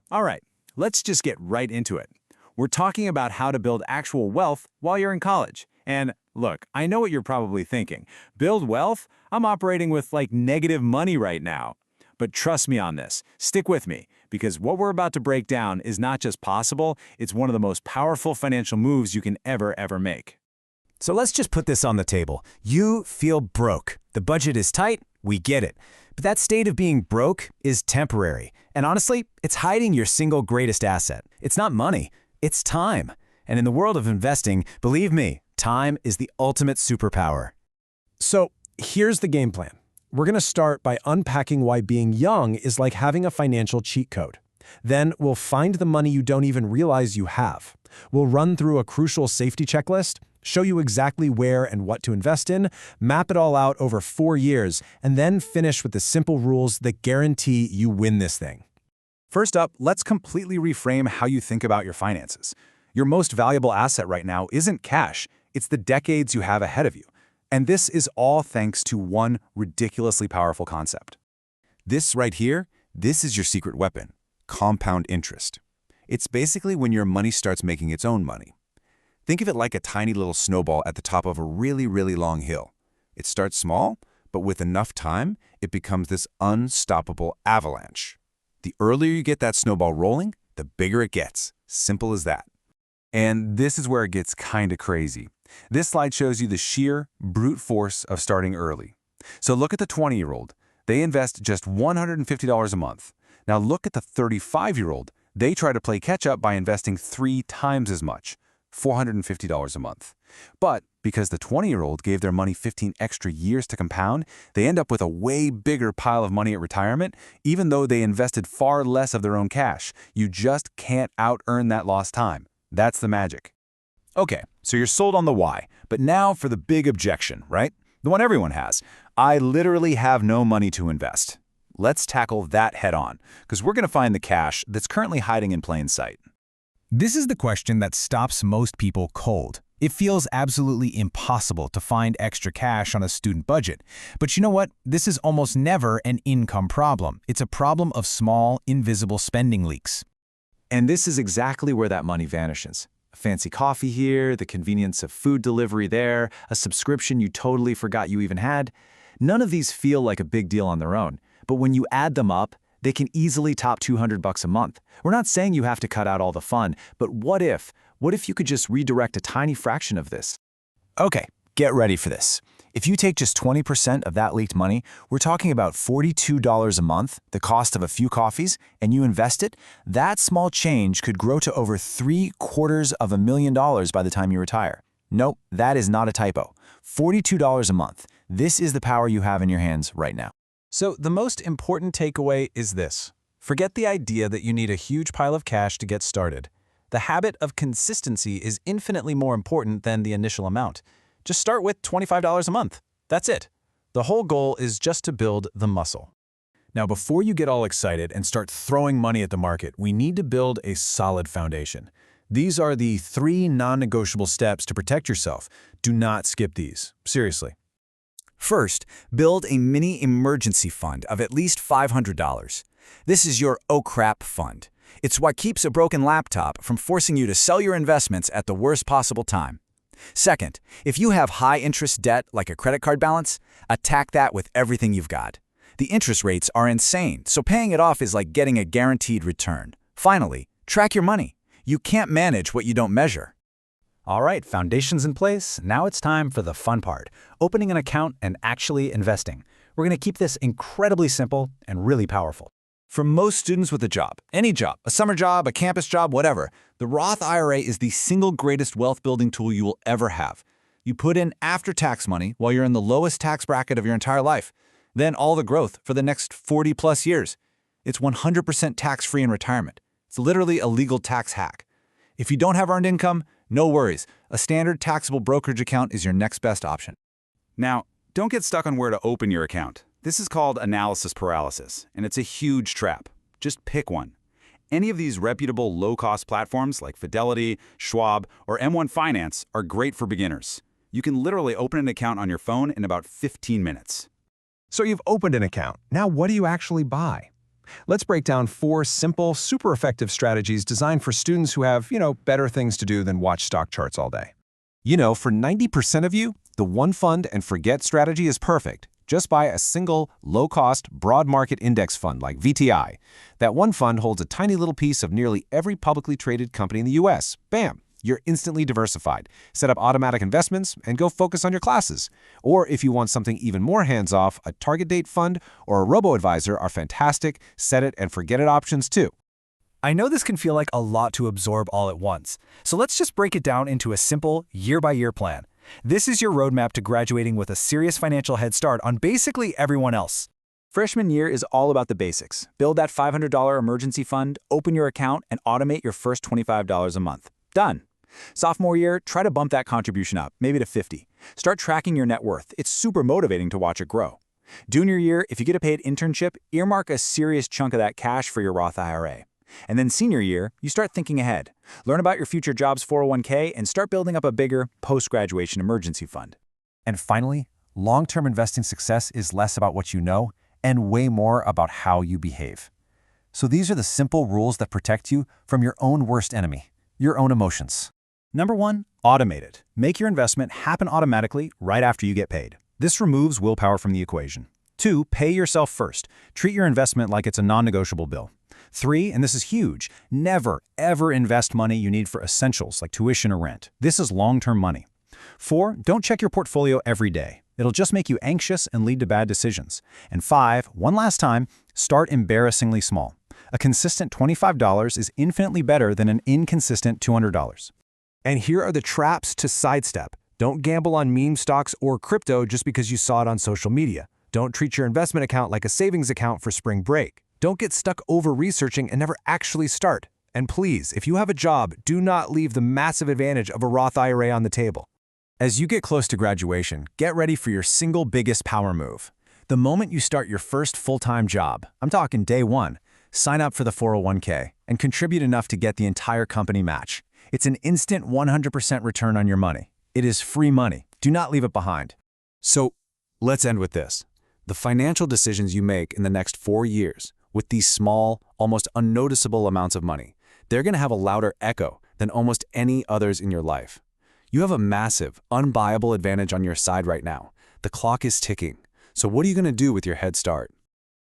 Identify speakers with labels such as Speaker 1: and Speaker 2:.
Speaker 1: All right, let's just get right into it. We're talking about how to build actual wealth while you're in college. And look, I know what you're probably thinking. Build wealth? I'm operating with like negative money right now. But trust me on this. Stick with me, because what we're about to break down is not just possible, it's one of the most powerful financial moves you can ever make.
Speaker 2: So let's just put this on the table. You feel broke. The budget is tight, we get it. But that state of being broke is temporary. And honestly, it's hiding your single greatest asset. It's not money, it's time. And in the world of investing, believe me, time is the ultimate superpower.
Speaker 3: So here's the game plan. We're going to start by unpacking why being young is like having a financial cheat code. Then we'll find the money you don't even realize you have. We'll run through a crucial safety checklist, show you exactly where and what to invest in, map it all out over 4 years, and then finish with the simple rules that guarantee you win this thing.
Speaker 4: First up, let's completely reframe how you think about your finances. Your most valuable asset right now isn't cash, it's the decades you have ahead of you. And this is all thanks to one ridiculously powerful concept. This right here, this is your secret weapon, compound interest. It's basically when your money starts making its own money. Think of it like a tiny little snowball at the top of a really long hill. It starts small, but with enough time, it becomes this unstoppable avalanche. The earlier you get that snowball rolling, the bigger it gets. Simple as that. And this is where it gets kinda crazy. This slide shows you the sheer brute force of starting early. So look at the 20-year-old. They invest just $150 a month. Now look at the 35-year-old. They try to play catch-up by investing 3 times as much, $450 a month. But because the 20-year-old gave their money 15 extra years to compound, they end up with a way bigger pile of money at retirement, even though they invested far less of their own cash. You just can't out-earn that lost time. That's the magic. Okay, so you're sold on the why, but now for the big objection, right? The one everyone has. I literally have no money to invest. Let's tackle that head on, because we're going to find the cash that's currently hiding in plain sight.
Speaker 2: This is the question that stops most people cold. It feels absolutely impossible to find extra cash on a student budget. But you know what? This is almost never an income problem. It's a problem of small, invisible spending leaks.
Speaker 1: And this is exactly where that money vanishes. A fancy coffee here, the convenience of food delivery there, a subscription you totally forgot you even had. None of these feel like a big deal on their own, but when you add them up, they can easily top $200 a month. We're not saying you have to cut out all the fun, but what if you could just redirect a tiny fraction of this?
Speaker 2: Okay, get ready for this. If you take just 20% of that leaked money, we're talking about $42 a month, the cost of a few coffees, and you invest it, that small change could grow to over $750,000 by the time you retire. Nope, that is not a typo. $42 a month. This is the power you have in your hands right now.
Speaker 3: So the most important takeaway is this. Forget the idea that you need a huge pile of cash to get started. The habit of consistency is infinitely more important than the initial amount. Just start with $25 a month. That's it. The whole goal is just to build the muscle. Now, before you get all excited and start throwing money at the market, we need to build a solid foundation. These are the 3 non-negotiable steps to protect yourself. Do not skip these. Seriously.
Speaker 2: First, build a mini emergency fund of at least $500. This is your oh crap fund. It's what keeps a broken laptop from forcing you to sell your investments at the worst possible time. Second, if you have high-interest debt like a credit card balance, attack that with everything you've got. The interest rates are insane, so paying it off is like getting a guaranteed return. Finally, track your money. You can't manage what you don't measure.
Speaker 3: All right, foundation's in place. Now it's time for the fun part, opening an account and actually investing. We're going to keep this incredibly simple and really powerful.
Speaker 4: For most students with a job, any job, a summer job, a campus job, whatever, the Roth IRA is the single greatest wealth-building tool you will ever have. You put in after-tax money while you're in the lowest tax bracket of your entire life, then all the growth for the next 40-plus years. It's 100% tax-free in retirement. It's literally a legal tax hack. If you don't have earned income, no worries. A standard taxable brokerage account is your next best option. Now, don't get stuck on where to open your account. This is called analysis paralysis, and it's a huge trap. Just pick one. Any of these reputable low-cost platforms like Fidelity, Schwab, or M1 Finance are great for beginners. You can literally open an account on your phone in about 15 minutes.
Speaker 3: So you've opened an account. Now what do you actually buy?
Speaker 5: Let's break down 4 simple, super effective strategies designed for students who have, better things to do than watch stock charts all day.
Speaker 6: For 90% of you, the one fund and forget strategy is perfect. Just buy a single, low-cost, broad market index fund like VTI. That one fund holds a tiny little piece of nearly every publicly traded company in the US. Bam! You're instantly diversified. Set up automatic investments and go focus on your classes. Or if you want something even more hands-off, a target date fund or a robo-advisor are fantastic set it and forget it options too.
Speaker 2: I know this can feel like a lot to absorb all at once, so let's just break it down into a simple, year-by-year plan. This is your roadmap to graduating with a serious financial head start on basically everyone else. Freshman year is all about the basics. Build that $500 emergency fund, open your account, and automate your first $25 a month. Done. Sophomore year, try to bump that contribution up, maybe to $50. Start tracking your net worth. It's super motivating to watch it grow. Junior year, if you get a paid internship, earmark a serious chunk of that cash for your Roth IRA. And then senior year, you start thinking ahead. Learn about your future job's 401k and start building up a bigger post-graduation emergency fund.
Speaker 6: And finally, long-term investing success is less about what you know and way more about how you behave. So these are the simple rules that protect you from your own worst enemy, your own emotions.
Speaker 2: Number 1, automate it. Make your investment happen automatically right after you get paid. This removes willpower from the equation. 2, pay yourself first. Treat your investment like it's a non-negotiable bill. 3, and this is huge, never, ever invest money you need for essentials like tuition or rent. This is long-term money. 4, don't check your portfolio every day. It'll just make you anxious and lead to bad decisions. And 5, one last time, start embarrassingly small. A consistent $25 is infinitely better than an inconsistent $200.
Speaker 5: And here are the traps to sidestep. Don't gamble on meme stocks or crypto just because you saw it on social media. Don't treat your investment account like a savings account for spring break. Don't get stuck over-researching and never actually start. And please, if you have a job, do not leave the massive advantage of a Roth IRA on the table.
Speaker 2: As you get close to graduation, get ready for your single biggest power move. The moment you start your first full-time job, I'm talking day 1, sign up for the 401k and contribute enough to get the entire company match. It's an instant 100% return on your money. It is free money. Do not leave it behind.
Speaker 1: So let's end with this. The financial decisions you make in the next 4 years, with these small, almost unnoticeable amounts of money, they're going to have a louder echo than almost any others in your life. You have a massive, unbuyable advantage on your side right now. The clock is ticking. So what are you going to do with your head start?